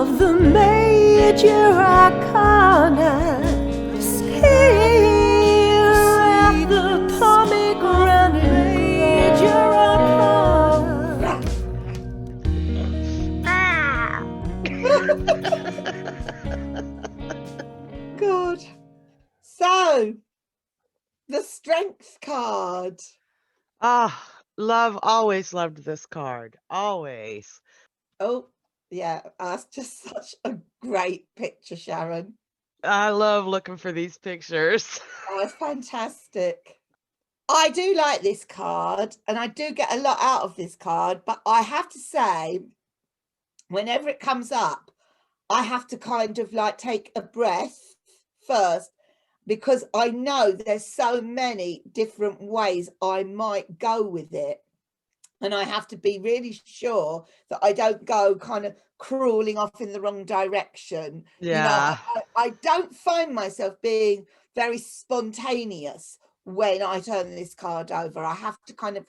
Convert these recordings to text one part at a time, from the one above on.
of the major arcana. Here at the Pomegranate major arcana. Good. So, the Strength card. Always loved this card. Always. Oh, yeah, that's just such a great picture, Sharon. I love looking for these pictures. Oh, it's fantastic. I do like this card, and I do get a lot out of this card, but I have to say, whenever it comes up, I have to kind of like take a breath first, because I know there's so many different ways I might go with it. And I have to be really sure that I don't go kind of crawling off in the wrong direction. Yeah. I don't find myself being very spontaneous when I turn this card over. I have to kind of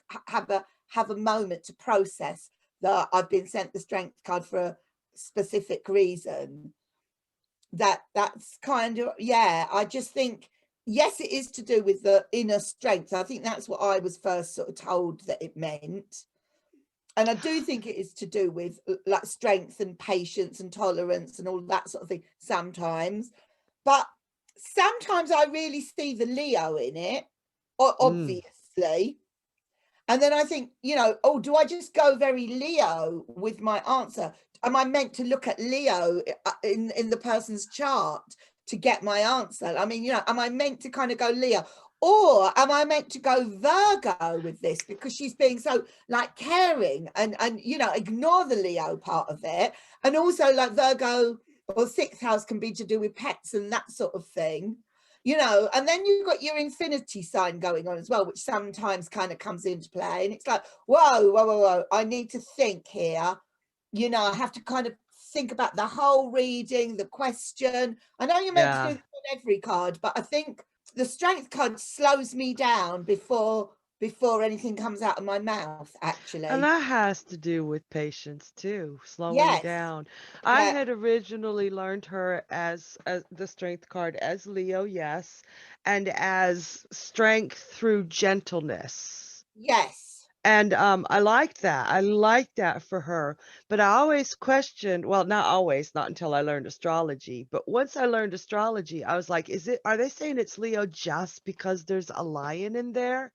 have a moment to process that I've been sent the Strength card for a specific reason. That's kind of, yeah, I just think, yes, it is to do with the inner strength. I think that's what I was first sort of told that it meant. And I do think it is to do with like strength and patience and tolerance and all that sort of thing sometimes. But sometimes I really see the Leo in it, obviously. And then I think, oh, do I just go very Leo with my answer? Am I meant to look at Leo in the person's chart to get my answer? I mean, am I meant to kind of go Leo? Or am I meant to go Virgo with this because she's being so like caring and ignore the Leo part of it? And also like Virgo or sixth house can be to do with pets and that sort of thing. And then you've got your infinity sign going on as well, which sometimes kind of comes into play. And it's like, whoa, I need to think here. I have to kind of think about the whole reading, the question. I know you're meant to do this on every card, but I think the Strength card slows me down before anything comes out of my mouth, actually. And that has to do with patience too, slowing down. I had originally learned her as the Strength card as Leo, yes, and as strength through gentleness. Yes. And I liked that. I liked that for her. But I always questioned, well, not always, not until I learned astrology. But once I learned astrology, I was like, are they saying it's Leo just because there's a lion in there?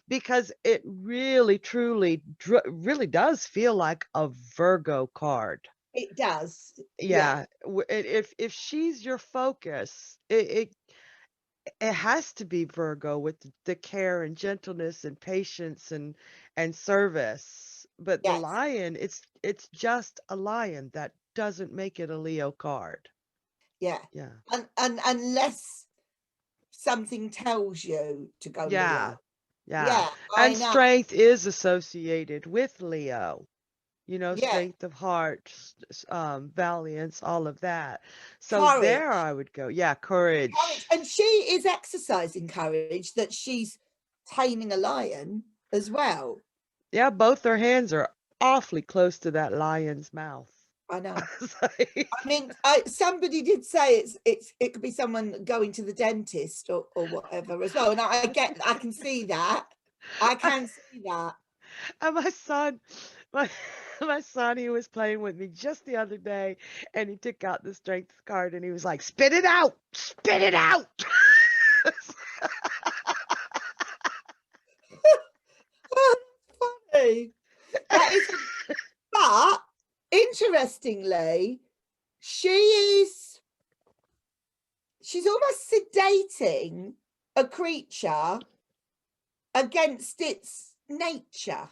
Because it really, truly, really does feel like a Virgo card. It does. Yeah. If she's your focus, it has to be Virgo with the care and gentleness and patience and service. But the lion, it's just a lion. That doesn't make it a Leo card. Yeah. And unless something tells you to go Leo. Yeah. And strength is associated with Leo. Strength of heart, valiance, all of that. So courage. There I would go. Yeah, courage. And she is exercising courage, that she's taming a lion as well. Yeah, both their hands are awfully close to that lion's mouth. I know. I mean, somebody did say it could be someone going to the dentist or whatever as well. And I can see that. I can see that. And my son, he was playing with me just the other day, and he took out the Strength card, and he was like, "Spit it out! Spit it out!" Funny. That is, but interestingly, she's almost sedating a creature against its nature.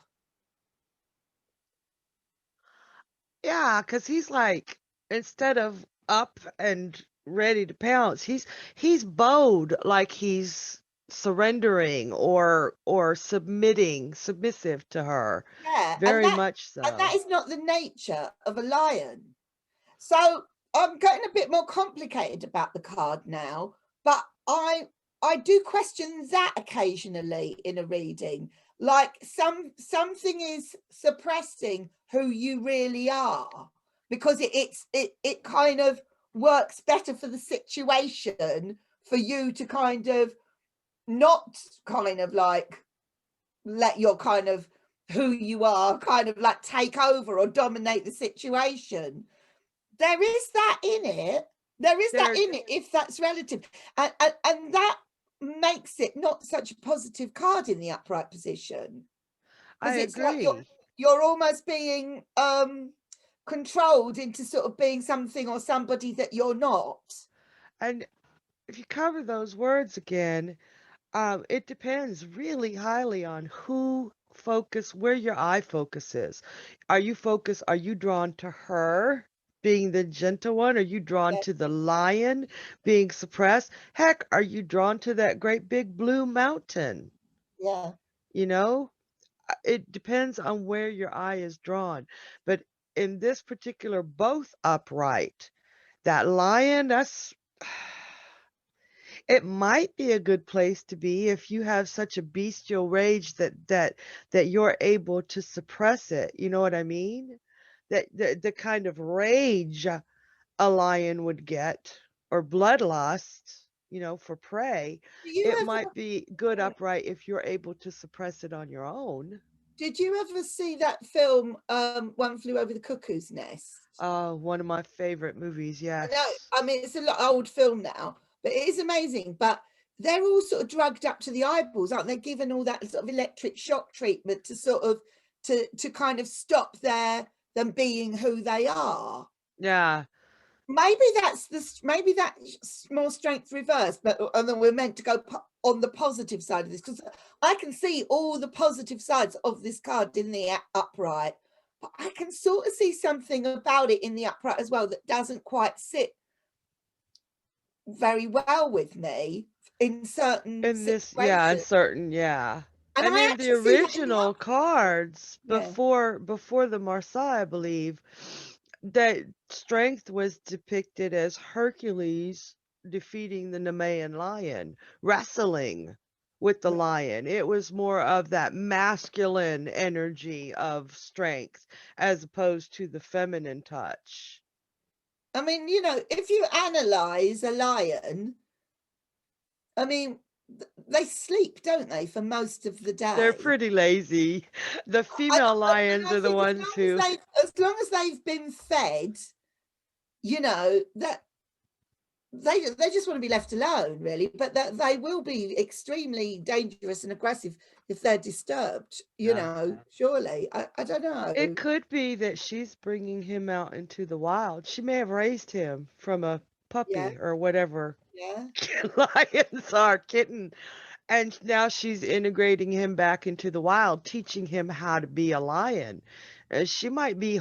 Yeah, because he's like, instead of up and ready to pounce, he's bowed, like he's surrendering or submissive to her. Yeah, very much so. And that is not the nature of a lion. So I'm getting a bit more complicated about the card now, but I do question that occasionally in a reading. Like something is suppressing who you really are, because it kind of works better for the situation for you to kind of not kind of like let your kind of who you are kind of like take over or dominate the situation. There is that in it. There is that in it, if that's relative. And that makes it not such a positive card in the upright position. I Because it's like agree. you're almost being controlled into sort of being something or somebody that you're not. And if you cover those words again, it depends really highly on where your eye focus is. Are you drawn to her being the gentle one? Are you drawn Yeah, to the lion being suppressed? Heck, are you drawn to that great big blue mountain? yeah. You know, it depends on where your eye is drawn. But in this particular both upright, that lion, it might be a good place to be if you have such a bestial rage that you're able to suppress it. You know what I mean? That the kind of rage a lion would get, or bloodlust, for prey, Do you it ever might be good upright if you're able to suppress it on your own. did you ever see that film One Flew Over the Cuckoo's Nest? One of my favorite movies, I know, yes. I mean, it's a lot old film now, but it is amazing. But they're all sort of drugged up to the eyeballs, aren't they? Given all that sort of electric shock treatment to sort of to kind of stop them being who they are. Yeah. Maybe maybe that's more strength reverse, but and then we're meant to go on the positive side of this, because I can see all the positive sides of this card in the upright, but I can sort of see something about it in the upright as well that doesn't quite sit very well with me in certain In this, yeah, situations. uncertain, yeah. And And I in the actually see that in the original cards yeah. before the Marseille, I believe, that strength was depicted as Hercules defeating the Nemean lion, wrestling with the lion. It was more of that masculine energy of strength as opposed to the feminine touch. I mean, if you analyze a lion, I mean, they sleep, don't they, for most of the They're day? pretty lazy. The female And lions I are the think ones who, as long as they've been fed, that they just want to be left alone, really. But that they will be extremely dangerous and aggressive if they're disturbed. yeah. Surely. I don't It know. could be that she's bringing him out into the wild. She may have raised him from a Yeah, puppy or whatever yeah. lions are, kitten. And now she's integrating him back into the wild, teaching him how to be a lion. She might be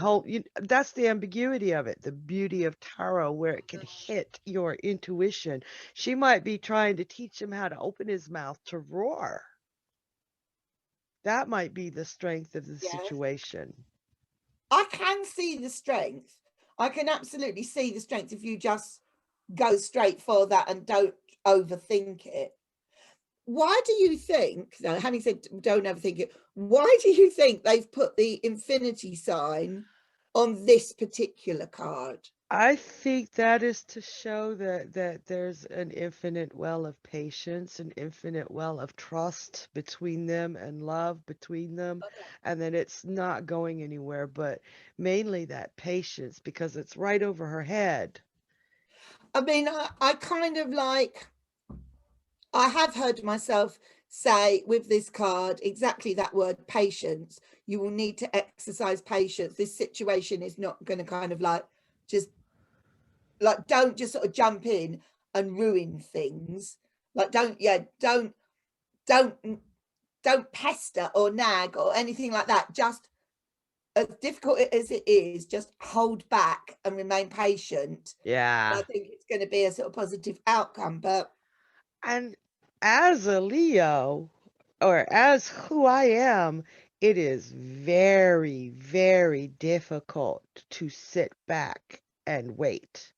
that's the ambiguity of it, the beauty of tarot, where it can hit your intuition. She might be trying to teach him how to open his mouth to roar. That might be the strength of the Yeah. situation. I can see the strength. I can absolutely see the strength if you just go straight for that and don't overthink it. Why do you think, now having said don't overthink it, why do you think they've put the infinity sign on this particular card? I think that is to show that there's an infinite well of patience, an infinite well of trust between them and love between them, and that it's not going anywhere, but mainly that patience because it's right over her head. I mean, I kind of like, I have heard myself say with this card exactly that word, patience. You will need to exercise patience. This situation is not going to kind of like just like don't just sort of jump in and ruin things. Like don't don't pester or nag or anything like that. Just as difficult as it is, just hold back and remain patient. And I Yeah. think it's going to be a sort of positive outcome. But And as a Leo, or as who I am, it is very, very difficult to sit back and wait.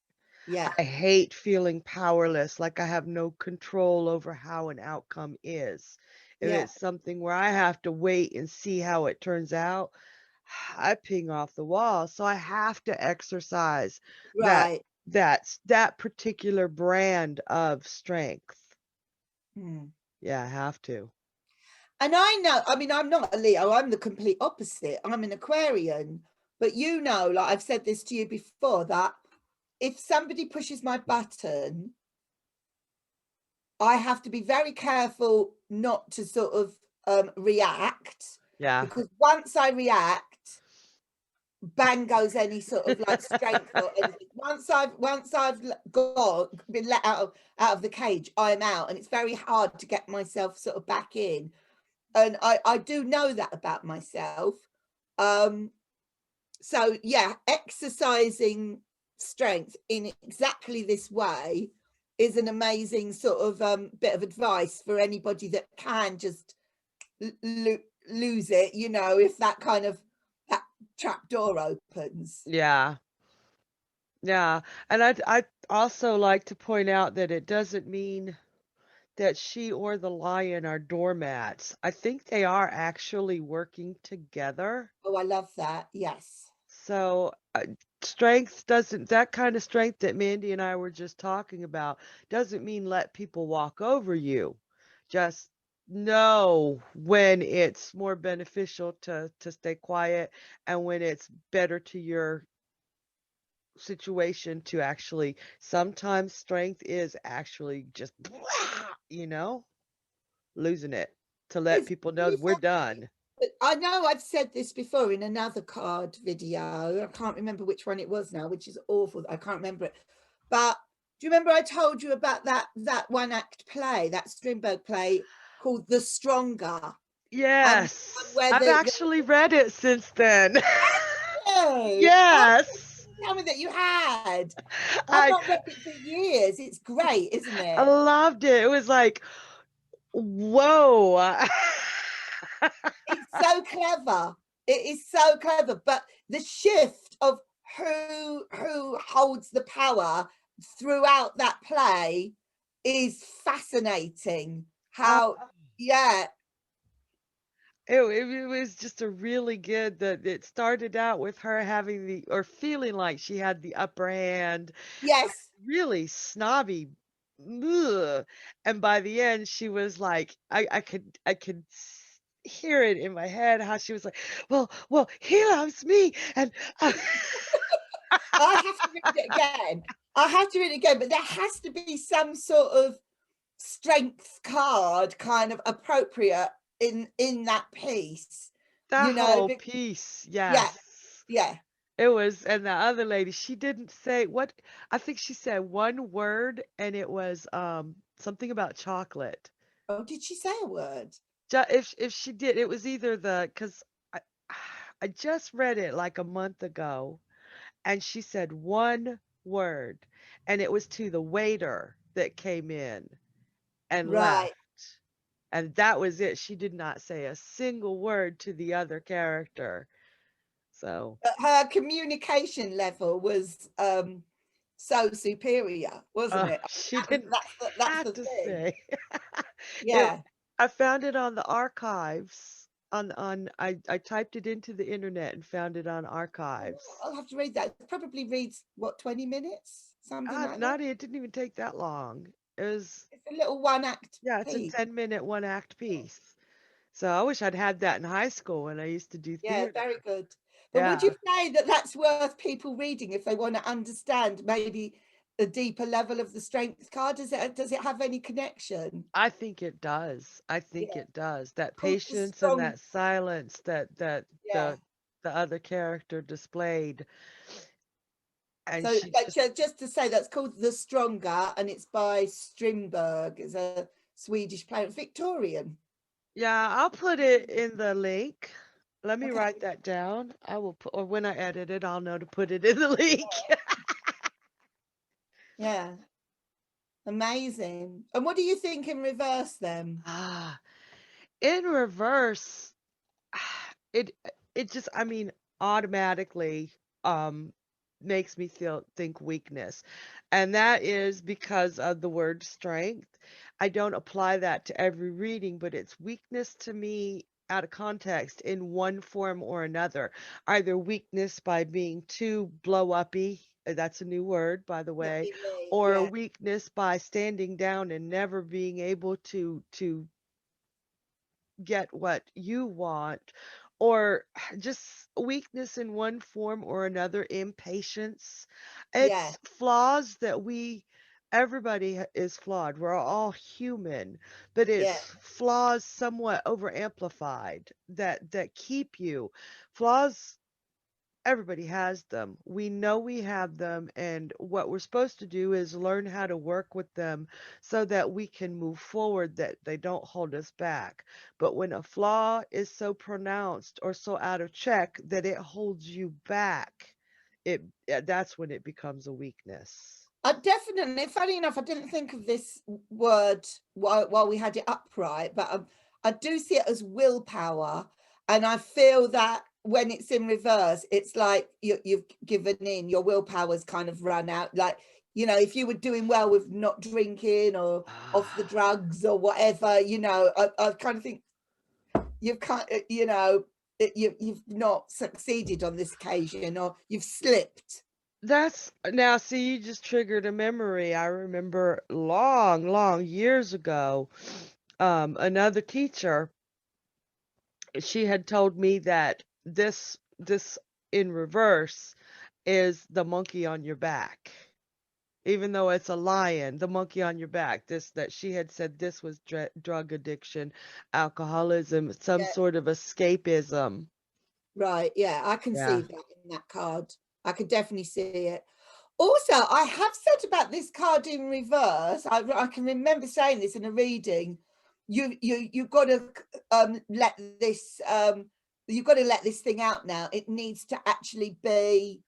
yeah, I hate feeling powerless, like I have no control over how an outcome is. If yeah, it's something where I have to wait and see how it turns out, I ping off the wall, so I have to exercise that Right. that particular brand of strength. Hmm. Yeah, I have to. And I know, I mean, I'm not a Leo, I'm the complete opposite. I'm an Aquarian. But you know, like I've said this to you before, that if somebody pushes my button, I have to be very careful not to sort of react, Yeah. because once I react, bang goes any sort of like strength or anything. Once I've been let out of the cage, I'm out, and it's very hard to get myself sort of back in. And I do know that about myself. So yeah, exercising strength in exactly this way is an amazing sort of bit of advice for anybody that can just lose it, you know, if that kind of that trap door opens. Yeah. Yeah. And I'd also like to point out that it doesn't mean that she or the lion are doormats. I think they are actually working together. Oh, I love that. Yes. So, strength doesn't, that kind of strength that Mandy and I were just talking about doesn't mean let people walk over you. Just know when it's more beneficial to stay quiet, and when it's better to your situation to actually, sometimes strength is actually just you know, losing it to let It's people know really that we're funny. done. But I know I've said this before in another card video. I can't remember which one it was now, which is awful. I can't remember it. But do you remember I told you about that one act play, that Strindberg play called The Stronger? And Yes, where I've the actually read it since then. oh, Yes. tell me that you had. I've I not read it for years. It's great, isn't I it? loved it. It was like, whoa. It's so clever. It is so clever. But the shift of who holds the power throughout that play is fascinating. Uh, How, yeah, it was just a really good, that it started out with her having the, or feeling like she had the upper hand, yes. really snobby. Ugh. And by the end, she was like, I could hear it in my head how she was like, well, he loves me, and I have to read it again. I have to read it again, but there has to be some sort of strength card kind of appropriate in that piece, that you know, whole piece, yeah, yes. yeah. It was, and the other lady, she didn't say what, I think she said one word, and it was something about chocolate. Oh, did she say a word? If she did, it was either the, because I I just read it like a month ago, and she said one word, and it was to the waiter that came in and left. Right. And that was it. She did not say a single word to the other character. So, But her communication level was so superior, wasn't it? she That was, didn't that's have the to thing. say. It, Yeah. I found it on the archives. I typed it into the internet and found it on Oh, archives. I'll have to read that. It probably reads what, 20 minutes, something like that. Not it didn't even take that long. It was, It's a little one act yeah, it's a piece. 10-minute one act piece. So I wish I'd had that in high school when I used to do Yeah, theater. very good. But would you Yeah, say that that's worth people reading if they want to understand maybe the deeper level of the strength card? Does it have any connection? I think it does. I think Yeah, it does. That called the patience and strong. that silence that Yeah. the other character displayed, and So she just, just to say, that's called The Stronger, and it's by Strindberg. It's a Swedish player, Victorian. yeah, I'll put it in the link. Let me Okay. write that down. I will put, or when I edit it, I'll know to put it in the link. Yeah. Amazing. And what do you think in reverse then? Ah, in reverse, it it just, I mean, automatically um makes me feel think weakness. And that is because of the word strength. I don't apply that to every reading, but it's weakness to me out of context in one form or another. Either weakness by being too blow uppy, that's a new word, by the That'd way, be me. or Yeah, weakness by standing down and never being able to get what you want, or just weakness in one form or another, impatience. yeah, It's flaws that everybody is flawed. We're all human, but yeah. it's flaws somewhat over amplified that keep you. Flaws, everybody has them. We know we have them, and what we're supposed to do is learn how to work with them so that we can move forward, that they don't hold us back. But when a flaw is so pronounced or so out of check that it holds you back, that's when it becomes a weakness. I definitely, funny enough, I didn't think of this word while we had it upright, but I do see it as willpower. And I feel that when it's in reverse, it's like you've given in, your willpower's kind of run out. Like, you know, if you were doing well with not drinking or off the drugs or whatever, you know, I kind of think you've kind of, you know, you've not succeeded on this occasion, or you've slipped. That's now, see, you just triggered a memory. I remember long, long years ago, another teacher, she had told me that this in reverse is the monkey on your back. Even though it's a lion, the monkey on your back. This that she had said this was drug addiction, alcoholism, some Yeah. sort of escapism. Right, yeah, I can see Yeah. that in that card. I could definitely see it. Also, I have said about this card in reverse. I can remember saying this in a reading. You've got to let this you've got to let this thing out now. It needs to actually be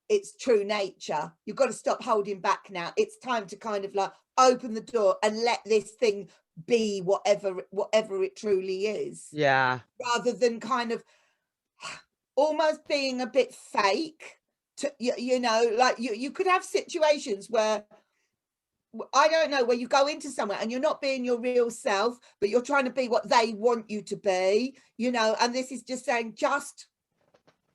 its true nature. You've got to stop holding back now. It's time to kind of like open the door and let this thing be whatever it truly is, Yeah. rather than kind of almost being a bit fake. To you know, like you could have situations where, I don't know, where you go into somewhere and you're not being your real self, but you're trying to be what they want you to be, you know. And this is just saying, just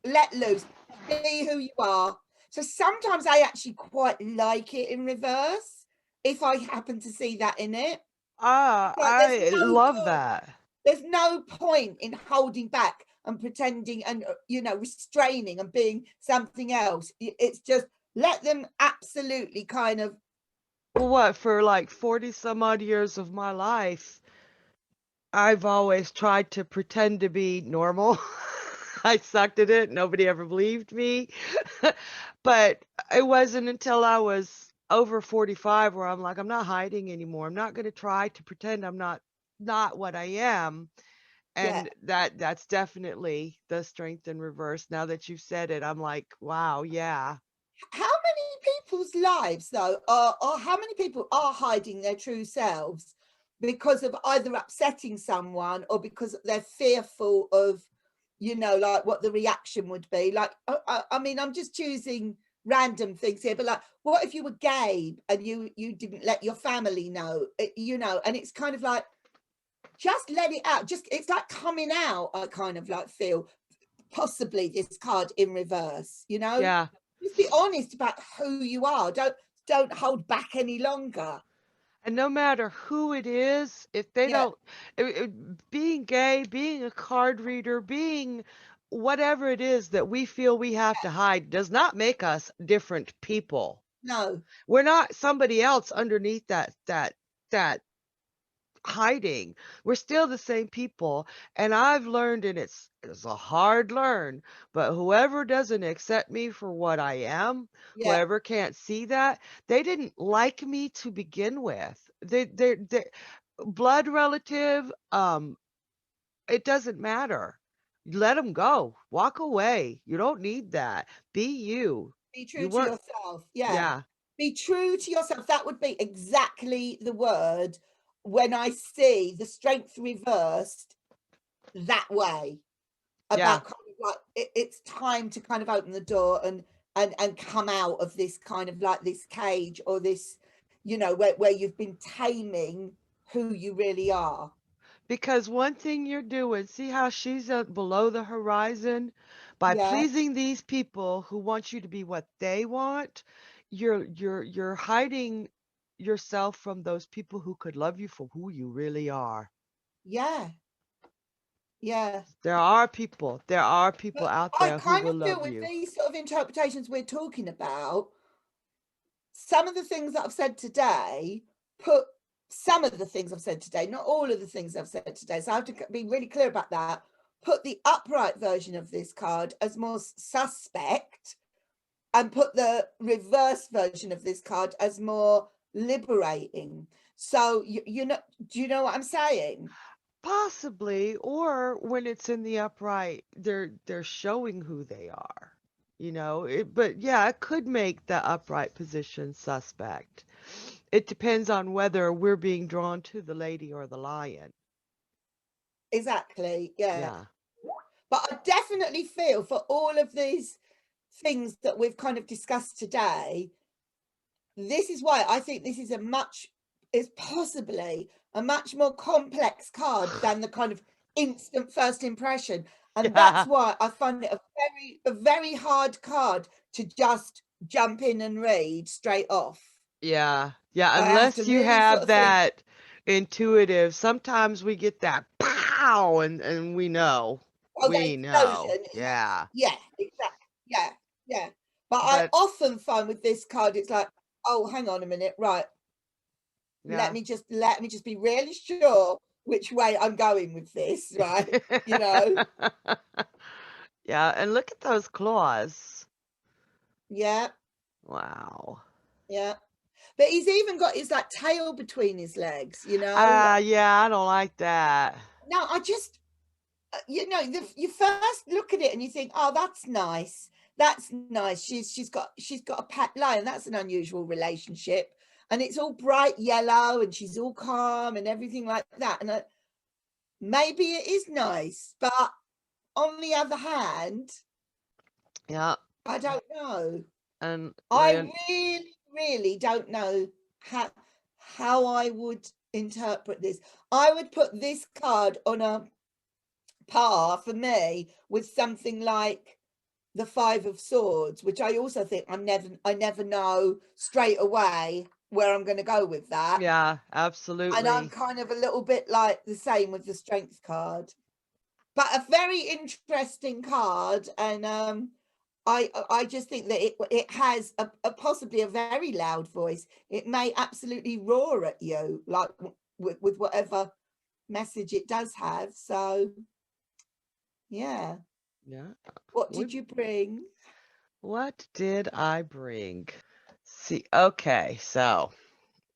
let loose, be who you are. So sometimes I actually quite like it in reverse if I happen to see that in it. Ah, Like I love that. there's no point in holding back and pretending and, you know, restraining and being something else. It's just let them absolutely kind of, Well, what, for like 40 some odd years of my life, I've always tried to pretend to be normal. I sucked at it. Nobody ever believed me. But it wasn't until I was over 45 where I'm like, I'm not hiding anymore. I'm not going to try to pretend I'm not what I am. yeah. And that's definitely the strength in reverse. Now that you've said it, I'm like, wow, yeah. How many people's lives, though, are, or how many people are hiding their true selves because of either upsetting someone or because they're fearful of, you know, like what the reaction would be? Like, I mean, I'm just choosing random things here, but like, what if you were gay and you didn't let your family know, you know? And it's kind of like, just let it out. Just, it's like coming out. I kind of like feel possibly this card in reverse, you know. Yeah. Just be honest about who you are. Don't hold back any longer. And no matter who it is, if they Yeah, don't, being gay, being a card reader, being whatever it is that we feel we have to hide does not make us different people. no, We're not somebody else underneath that hiding. We're still the same people. And I've learned, and it's a hard learn, but whoever doesn't accept me for what I am, yeah, whoever can't see that, they didn't like me to begin with. They blood relative, it doesn't matter. Let them go. Walk away. You don't need that. Be you. be true You to weren't, yourself. Yeah, yeah, be true to yourself. That would be exactly the word when I see the strength reversed that way. yeah. About kind of like it's time to kind of open the door and come out of this kind of like this cage, or this, you know, where you've been taming who you really are. Because one thing you're doing, see how she's below the horizon? By Yeah, pleasing these people who want you to be what they want, you're hiding yourself from those people who could love you for who you really are. yeah, yeah. There are people But out I there who kind will of feel love with you. these sort of interpretations we're talking about, some of the things that I've said today, put some of the things I've said today, not all of the things I've said today. So I have to be really clear about that. Put the upright version of this card as more suspect, and put the reverse version of this card as more liberating. So you know, do you know what I'm saying? Possibly, or when it's in the upright, they're showing who they are. But yeah, it could make the upright position suspect. It depends on whether we're being drawn to the lady or the lion. Exactly. Yeah. Yeah. But I definitely feel for all of these things that we've kind of discussed today, this is why I think this is possibly a much more complex card than the kind of instant first impression. And that's Yeah. why I find it a very hard card to just jump in and read straight off. Yeah. Yeah, I have to unless you really sort have of think, that intuitive, sometimes we get that pow and we know. oh, that We know. explosion. Yes. Yeah. Yeah, exactly. Yeah, yeah. But I But often find with this card, it's like, oh, hang on a minute, right. yeah. Let me just be really sure which way I'm going with this, right? You know? Yeah, and look at those claws. Yeah, Wow. yeah. But he's even got his like tail between his legs, you know? Yeah, I don't like that. No, I just you know, you first look at it and you think, oh, that's nice. That's nice. She's got a pet lion. That's an unusual relationship. And it's all bright yellow and she's all calm and everything like that. And maybe it is nice, but on the other hand, Yeah, I don't know. and I really don't know how I would interpret this. I would put this card on a par for me with something like the Five of Swords, which I also think I never know straight away where I'm going to go with that. yeah, And I'm absolutely. kind of a little bit like the same with the Strength card, but a very interesting card. And I just think that it has a possibly a very loud voice. It may absolutely roar at you, like with whatever message it does have. So yeah, Yeah. what We, did you bring? what did I bring? See, okay, so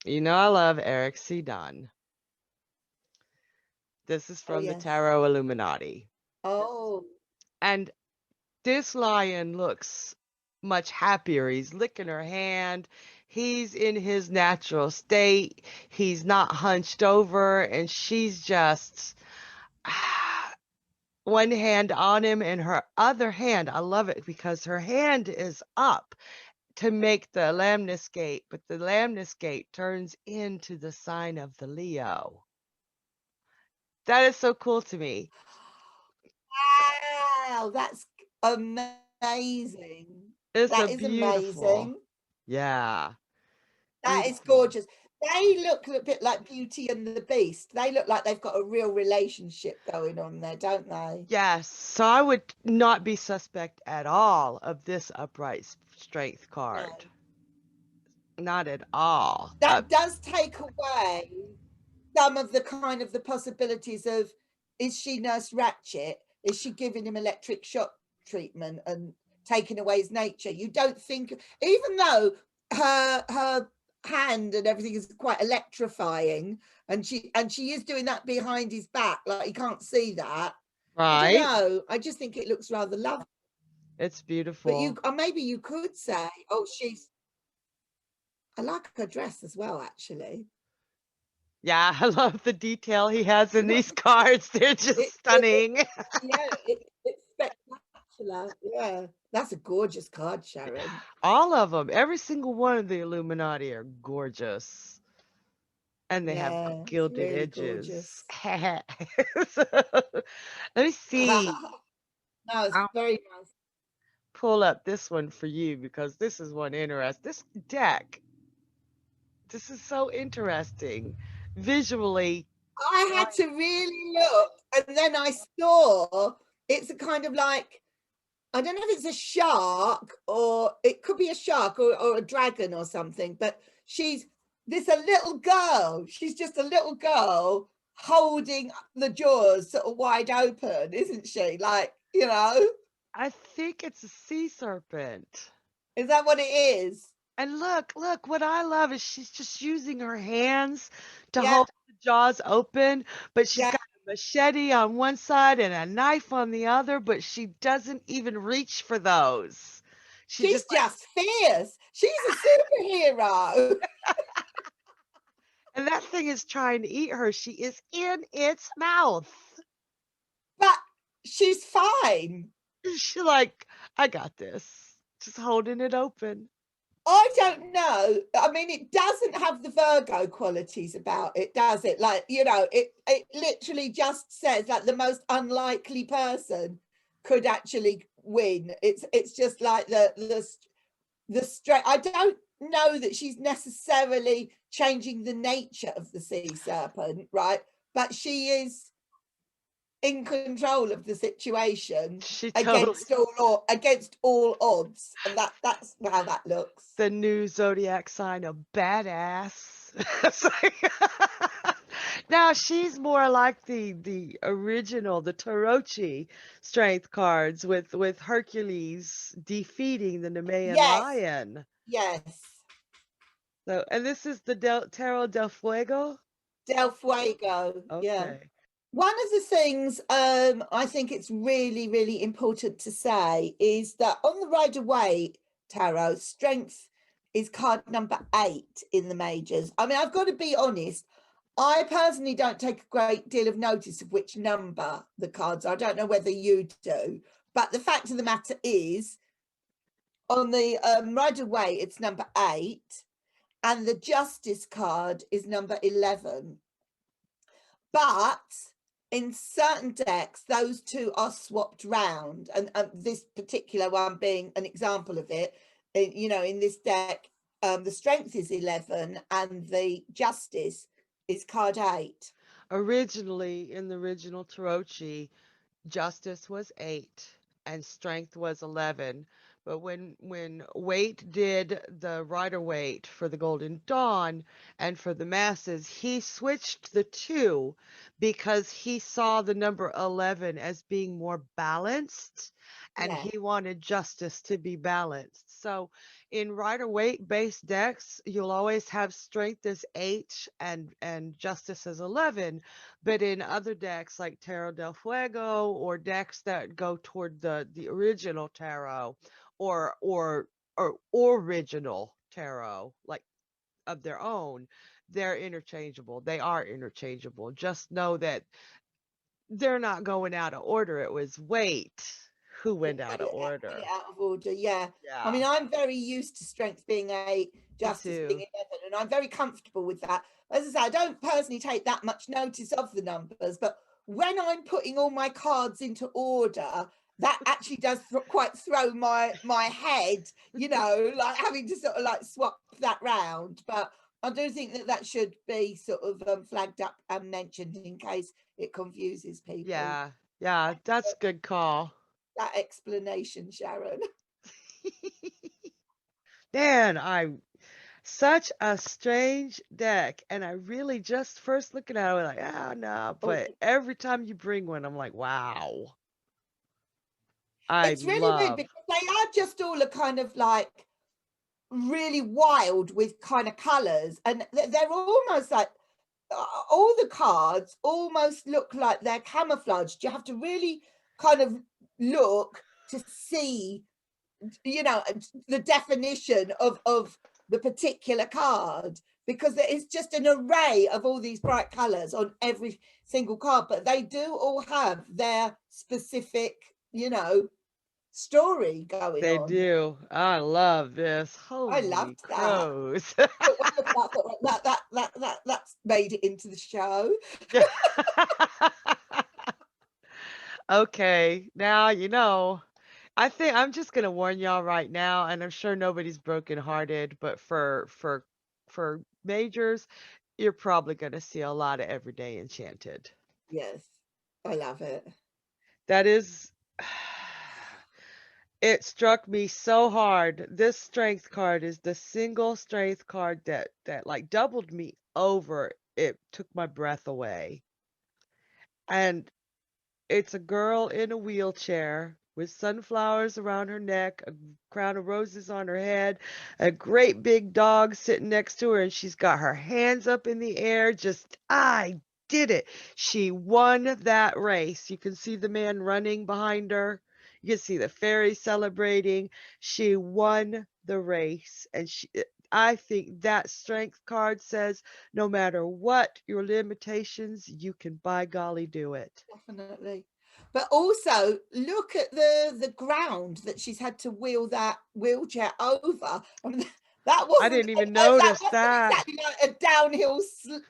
I love Eric C. Dunn. This is Oh from the yes. Tarot Illuminati. Oh And this lion looks much happier. He's licking her hand. He's in his natural state. He's not hunched over, and she's just one hand on him and her other hand. I love it because her hand is up to make the lamnescate, but the lamnescate turns into the sign of the Leo. That is so cool to me. wow, that's amazing. It's a That is beautiful. amazing. Yeah, That is beautiful. gorgeous. They look a bit like Beauty and the Beast. They look like they've got a real relationship going on there, don't they? Yes, so I would not be suspect at all of this upright strength No. card. Not at all. That does take away some of the kind of the possibilities of, is she Nurse Ratchet? Is she giving him electric shock treatment and taking away his nature? You don't think, even though her hand and everything is quite electrifying, and she is doing that behind his back, like he can't see that. I don't Right? know. I just think it looks rather lovely. It's But you, beautiful. or maybe you could say, oh, I like her dress as well, actually. Yeah, I love the detail he has in Not these cards. They're just it stunning. yeah, it's spectacular. Yeah, that's a gorgeous card, Sharon. All of them. Every single one of the Illuminati are gorgeous. and they have Yeah, it's gilded really edges. gorgeous. So, let me see. No, it's I'll very nice. pull up this one for you because this is one interest. This deck, this is so interesting visually. I had to really look, and then I saw it's a kind of like, I don't know if it's a shark or it could be a shark or a dragon or something, but she's this a little girl. She's just a little girl holding the jaws sort of wide open, isn't she? Like, you know, I think it's a sea serpent. is that what it is? And look, what I love is she's just using her hands to Yeah, hold the jaws open, but she's yeah. got a machete on one side and a knife on the other, but she doesn't even reach for those. She She's just like, just fierce. She's a superhero. and that thing is trying to eat her. She is in its mouth. But she's fine. She's like, I got this. Just holding it open. I don't know. I mean, it doesn't have the Virgo qualities about it, does it? Like, you know, it literally just says like the most unlikely person could actually win. It's just like the strength. I don't know that she's necessarily changing the nature of the sea serpent, right? But she is in control of the situation She totally against all odds, and that's how that looks. the new zodiac sign of badass. It's like- now she's more like the original, the Tarochi strength cards with Hercules defeating the Nemean Yes, lion. yes. So, and this is the Tarot del Fuego. Del Fuego, yeah. Okay. One of the things I think it's really, really important to say is that on the Rider-Waite Tarot, strength is card number 8 in the majors. I mean, I've got to be honest, I personally don't take a great deal of notice of which number the cards are. I don't know whether you do, but the fact of the matter is, on the Rider-Waite, it's number 8, and the Justice card is number 11. But in certain decks, those two are swapped round, and this particular one being an example of it. You know, in this deck, the strength is 11 and the justice is card 8. Originally, in the original Tarochi, justice was 8 and strength was 11. But when Waite did the Rider-Waite for the Golden Dawn and for the masses, he switched the two because he saw the number 11 as being more balanced and Yeah, he wanted justice to be balanced. So in Rider-Waite based decks, you'll always have strength as 8 and justice as 11. But in other decks like Tarot del Fuego or decks that go toward the original tarot or original tarot, like of their own, they're interchangeable. They are interchangeable. Just know that they're not going out of order. It was Waite who went out of put it order. out of order. Yeah. I Yeah, mean, I'm very used to strength being 8, me justice being too. 11, and I'm very comfortable with that. As I say, I don't personally take that much notice of the numbers, but when I'm putting all my cards into order, that actually does quite throw my head, you know, like having to sort of like swap that round. But I do think that should be sort of flagged up and mentioned in case it confuses people. Yeah, yeah, that's a good call. That explanation, Sharon. Man, I such a strange deck. And I really just first looking at it, I was like, ah, no. Oh, But every time you bring one, I'm like, wow. I it's really weird love. because they are just all a kind of like really wild with kind of colors, and they're almost like all the cards almost look like they're camouflaged. You have to really kind of look to see, you know, the definition of the particular card, because there is just an array of all these bright colors on every single card, but they do all have their specific, you know, story going They on. do. I love this. I Holy loved that. crows. But when I thought that's made it into the show. Okay, now you know. I think I'm just gonna warn y'all right now, and I'm sure nobody's brokenhearted, but for majors, you're probably gonna see a lot of Everyday Enchanted. Yes, I love it. That is, it struck me so hard. This strength card is the single strength card that like doubled me over. It took my breath away. And it's a girl in a wheelchair with sunflowers around her neck, a crown of roses on her head, a great big dog sitting next to her, and she's got her hands up in the air, just, I did it. She won that race. You can see the man running behind her. You can see the fairy celebrating. She won the race. And I think that strength card says no matter what your limitations, you can by golly do it. Definitely. But also look at the ground that she's had to wheel that wheelchair over. I mean, that I wasn't didn't even that notice wasn't that. exactly like a downhill smooth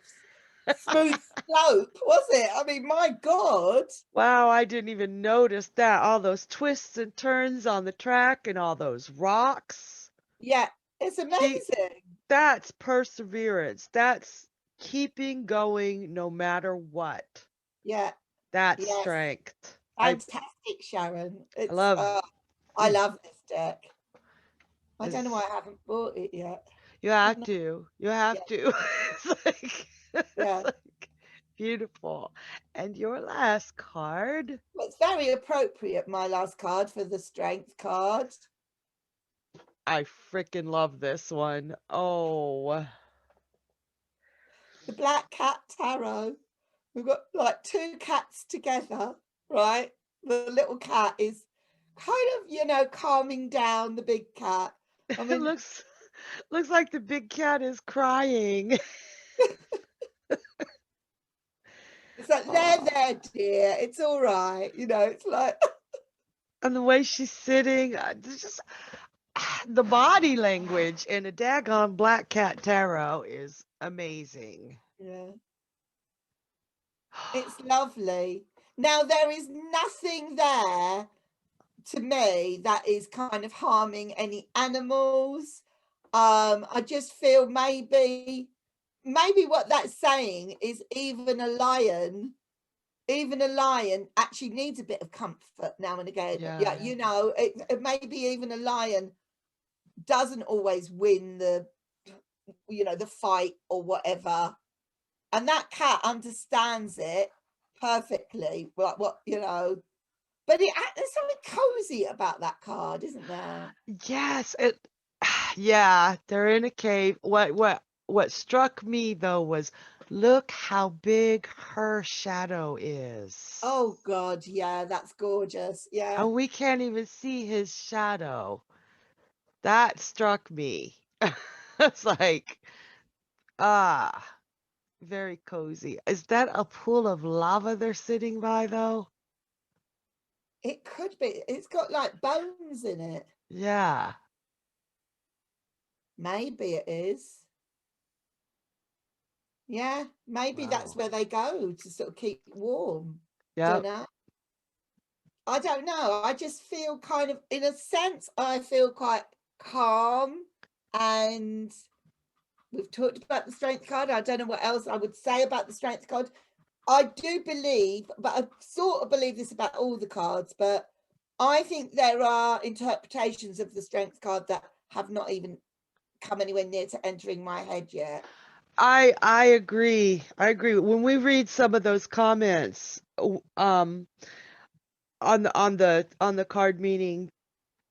slope, was it? I mean, my God. Wow, I didn't even notice that. All those twists and turns on the track and all those rocks. Yeah, it's She, amazing. that's perseverance. That's keeping going no matter what. Yeah, That's yes. strength. Fantastic, Sharon. I It's love I mm, love this deck. I don't know why this. I haven't bought it yet. You Haven't have I? to. You Yeah, have to. It's like it's yeah. like beautiful. And your last card. Well, it's very appropriate, my last card for the strength card. I freaking love this one. Oh. The Black Cat Tarot. We've got like two cats together, right? The little cat is kind of, calming down the big cat. I It mean, looks like the big cat is crying. it's like, Aw. there, dear. It's all right. It's like, And the way she's sitting, it's just the body language in a daggone black cat tarot is amazing. yeah, it's lovely. Now, there is nothing there to me that is kind of harming any animals. I just feel maybe what that's saying is even a lion actually needs a bit of comfort now and again. Yeah, Yeah. maybe even a lion doesn't always win the fight or whatever, and that cat understands it perfectly. But there's something cozy about that card, isn't there? Yes, yeah, they're in a cave. What struck me though was look how big her shadow is. Oh God, yeah, that's gorgeous. Yeah, And we can't even see his shadow. That struck me. It's like, ah, very cozy. Is that a pool of lava they're sitting by though? it could be. It's got like bones in it. Yeah. Maybe it is. Yeah, maybe that's Wow. where they go to sort of keep warm. Don't Yep. know. I don't know. I just feel kind of, in a sense, I feel quite calm. And we've talked about the strength card. I don't know what else I would say about the strength card. I do believe, but I sort of believe this about all the cards, but I think there are interpretations of the strength card that have not even come anywhere near to entering my head yet. I agree. I agree. When we read some of those comments, on the card meaning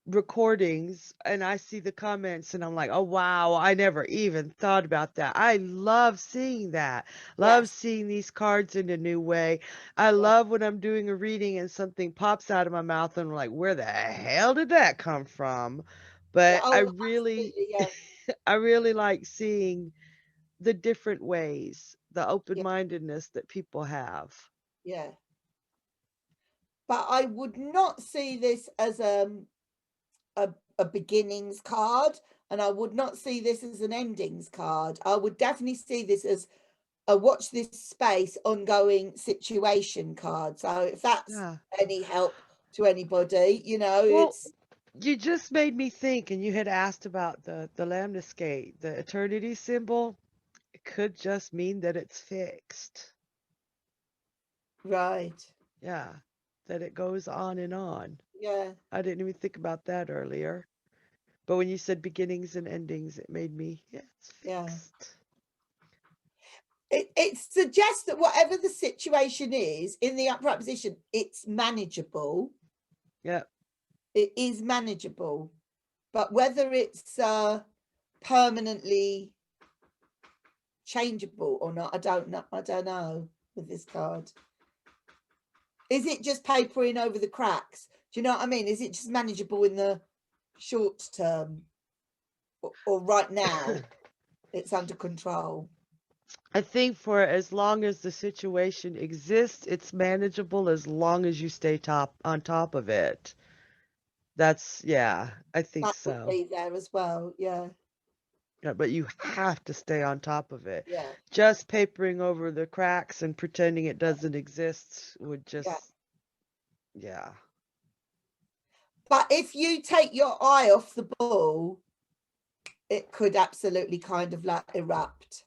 recordings, and I see the comments and I'm like, oh wow, I never even thought about that. I love seeing that. Love Yes. seeing these cards in a new way. I Yeah. love when I'm doing a reading and something pops out of my mouth and I'm like, where the hell did that come from? Yeah. But Oh, absolutely. Yeah. I really like seeing the different ways, the Yeah. open-mindedness that people have. Yeah. but I would not see this as a beginnings card, and I would not see this as an endings card. I would definitely see this as a watch this space ongoing situation card. So if that's Yeah. any help to anybody, you know, Well, it's you just made me think, and you had asked about the lemniscate, the eternity symbol. It could just mean that it's fixed. right. Yeah, that it goes on and on. Yeah. I didn't even think about that earlier. But when you said beginnings and endings, it made me, yeah, it's Yeah. fixed. It suggests that whatever the situation is in the upright position, it's manageable. Yeah. It is manageable, but whether it's permanently changeable or not, I don't know with this card. Is it just papering over the cracks? Do you know what I mean? Is it just manageable in the short term, or right now it's under control? I think for as long as the situation exists, it's manageable as long as you stay on top of it. That's, yeah, I think That would so. be there as well. Yeah. Yeah, but you have to stay on top of it. Yeah. Just papering over the cracks and pretending it doesn't exist would just, yeah. But if you take your eye off the ball, it could absolutely kind of like erupt.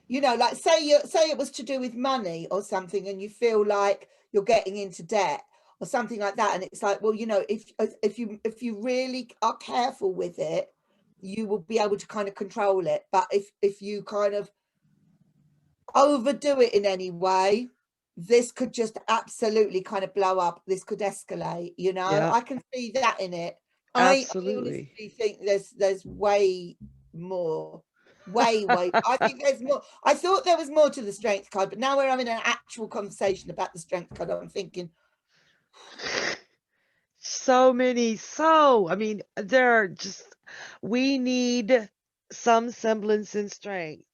You know, like say it was to do with money or something, and you feel like you're getting into debt or something like that, and it's like, well, you know, if you really are careful with it, you will be able to kind of control it. But if you kind of overdo it in any way, this could just absolutely kind of blow up. This could escalate, you know. Yeah, I can see that in it. I absolutely. honestly think there's way more. Way. I think there's more. I thought there was more to the strength card, but now we're having an actual conversation about the strength card. I'm thinking, So many, I mean, there are just, we need some semblance in strength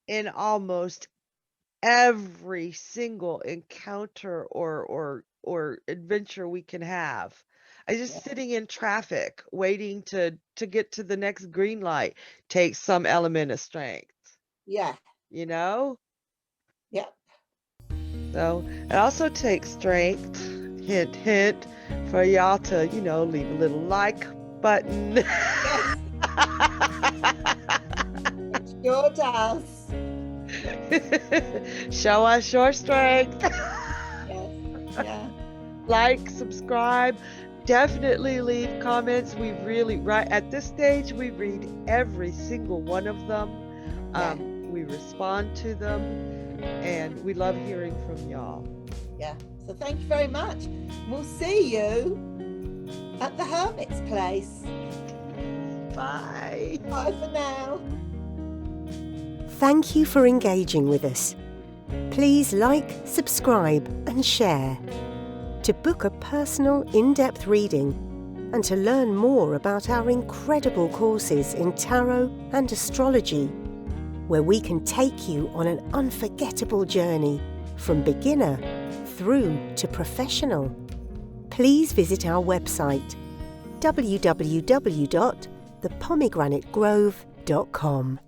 in almost every single encounter or adventure we can have. I just yeah, sitting in traffic waiting to get to the next green light takes some element of strength, yeah, you know? yeah. So it also takes strength, hint, hint, for y'all to, leave a little like button. Yes, it sure does. Show us your strength. Yes, yeah, Like, subscribe, definitely leave comments. We really, right at this stage, we read every single one of them. yeah, We respond to them, and we love hearing from y'all. yeah. So thank you very much. We'll see you at the Hermit's place. Bye. Bye for now. Thank you for engaging with us. Please like, subscribe and share. To book a personal, in-depth reading and to learn more about our incredible courses in tarot and astrology, where we can take you on an unforgettable journey from beginner through to professional, please visit our website www.thepomegranate.grove.com.